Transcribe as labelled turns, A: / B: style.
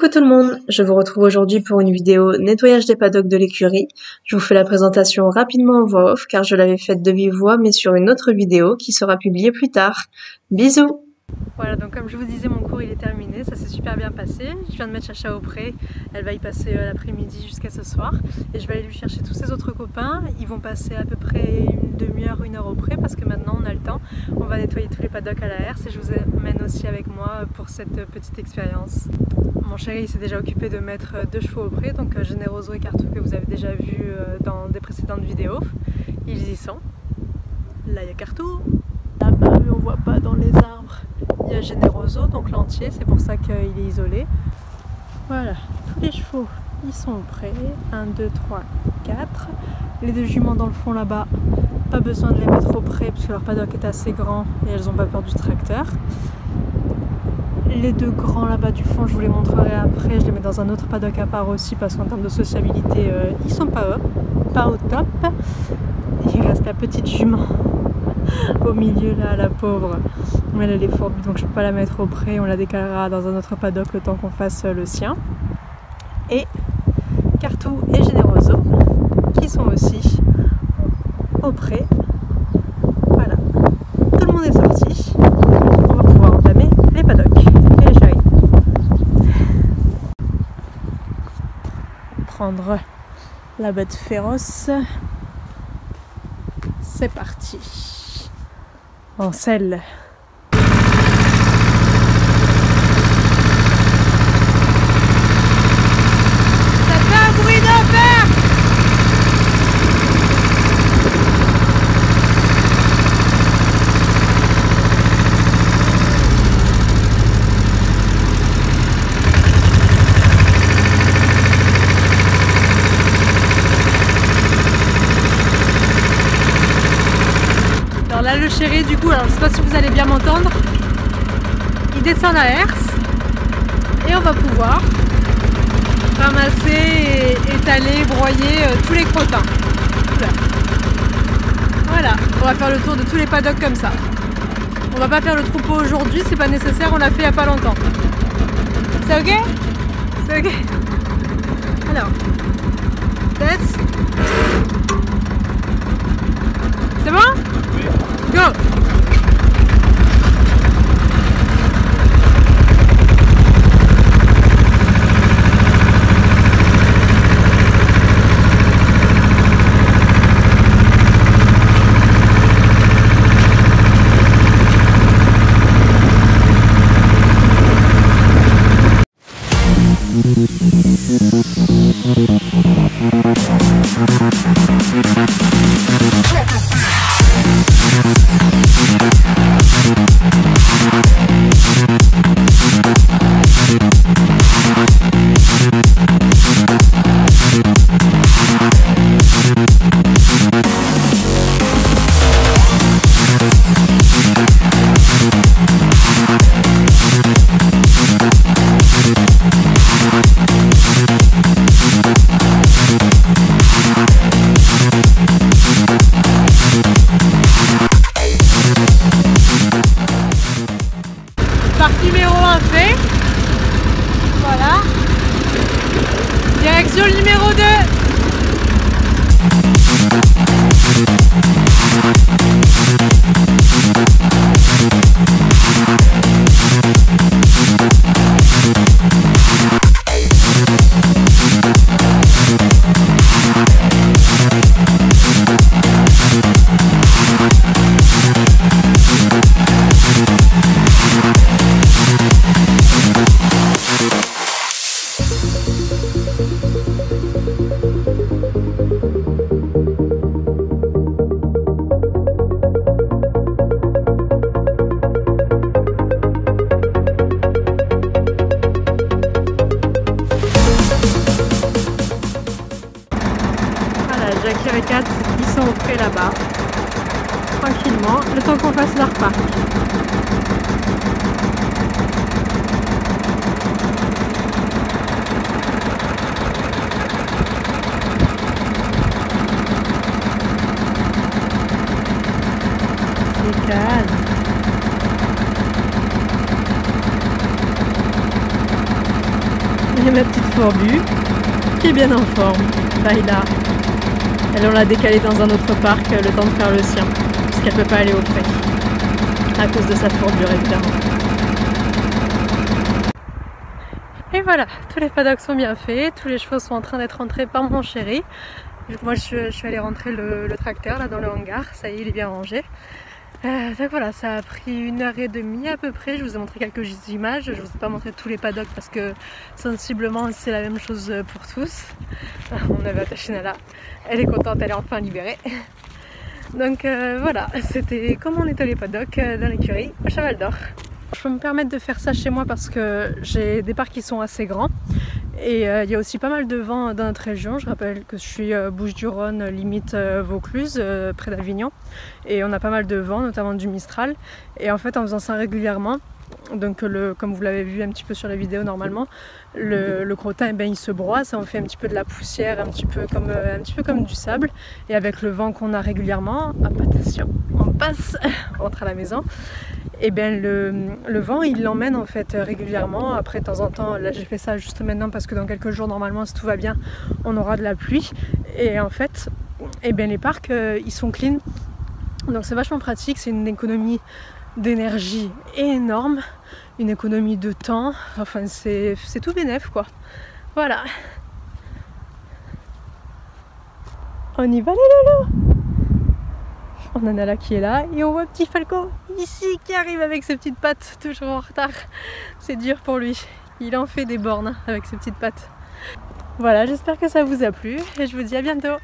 A: Coucou tout le monde, je vous retrouve aujourd'hui pour une vidéo nettoyage des paddocks de l'écurie. Je vous fais la présentation rapidement en voix off car je l'avais faite de vive voix mais sur une autre vidéo qui sera publiée plus tard. Bisous!
B: Voilà, donc comme je vous disais, mon cours il est terminé, ça s'est super bien passé. Je viens de mettre Chacha au pré, elle va y passer l'après-midi jusqu'à ce soir. Et je vais aller lui chercher tous ses autres copains. Ils vont passer à peu près une demi-heure, une heure au pré parce que maintenant on a le temps. On va nettoyer tous les paddocks à la herse et je vous amène aussi avec moi pour cette petite expérience. Mon chéri s'est déjà occupé de mettre 2 chevaux au pré, donc Generoso et Cartou que vous avez déjà vu dans des précédentes vidéos. Ils y sont. Là il y a Cartou. Là-bas, mais on voit pas dans les arbres. Il y a Generoso, donc l'entier, c'est pour ça qu'il est isolé. Voilà, tous les chevaux, ils sont au pré. 1, 2, 3, 4. Les 2 juments dans le fond là-bas, pas besoin de les mettre au pré parce que leur paddock est assez grand et elles n'ont pas peur du tracteur. Les 2 grands là-bas du fond, je vous les montrerai après. Je les mets dans un autre paddock à part aussi parce qu'en termes de sociabilité, ils sont pas au top. Il reste la petite jument au milieu là, la pauvre. Elle est fourbue donc je peux pas la mettre au pré, on la décalera dans un autre paddock le temps qu'on fasse le sien. Et Cartou et Generoso qui sont aussi au pré. Voilà, tout le monde est sorti. On va pouvoir entamer les paddocks et les chéris. Prendre la bête féroce. C'est parti. En selle. Alors là le chéri du coup, alors je sais pas si vous allez bien m'entendre, il descend la herse et on va pouvoir ramasser, étaler, broyer tous les crottins. Voilà, on va faire le tour de tous les paddocks comme ça. On va pas faire le troupeau aujourd'hui, c'est pas nécessaire, on l'a fait il y a pas longtemps. C'est ok? C'est ok? Alors, test. C'est bon? Go! Partie numéro 1 fait. Voilà. Direction le numéro 2. Jackie et Kat, ils sont au pré là-bas, tranquillement, le temps qu'on fasse leur repas. C'est calme. Et ma petite fourbue, qui est bien en forme. Laila. Elle, on l'a décalée dans un autre parc le temps de faire le sien, parce qu'elle peut pas aller au pré, à cause de sa fourbure évidemment. Et voilà, tous les paddocks sont bien faits, tous les chevaux sont en train d'être rentrés par mon chéri. Moi je suis allée rentrer le tracteur là dans le hangar, ça y est, il est bien rangé. Donc voilà, ça a pris 1h30 à peu près. Je vous ai montré quelques images, je ne vous ai pas montré tous les paddocks parce que sensiblement c'est la même chose pour tous. On avait attaché Nala, elle est contente, elle est enfin libérée. Donc voilà, c'était comment on nettoie les paddocks dans l'écurie à Cheval d'Or. Je peux me permettre de faire ça chez moi parce que j'ai des parcs qui sont assez grands et il y a aussi pas mal de vent dans notre région. Je rappelle que je suis Bouches-du-Rhône, limite Vaucluse, près d'Avignon, et on a pas mal de vent, notamment du Mistral. Et en fait, en faisant ça régulièrement, donc comme vous l'avez vu un petit peu sur la vidéo normalement, le crottin, eh ben, il se broie, ça en fait un petit peu de la poussière, un petit peu comme du sable. Et avec le vent qu'on a régulièrement, hop, attention, on passe, on rentre à la maison. Et bien le vent il l'emmène en fait régulièrement. Après de temps en temps, là j'ai fait ça juste maintenant parce que dans quelques jours normalement si tout va bien on aura de la pluie. Et en fait et bien les parcs ils sont clean, donc c'est vachement pratique, c'est une économie d'énergie énorme, une économie de temps, enfin c'est tout bénef quoi. Voilà. On y va les loulous. On en a là qui est là et on voit petit Falco ici qui arrive avec ses petites pattes, toujours en retard. C'est dur pour lui, il en fait des bornes avec ses petites pattes. Voilà, j'espère que ça vous a plu et je vous dis à bientôt.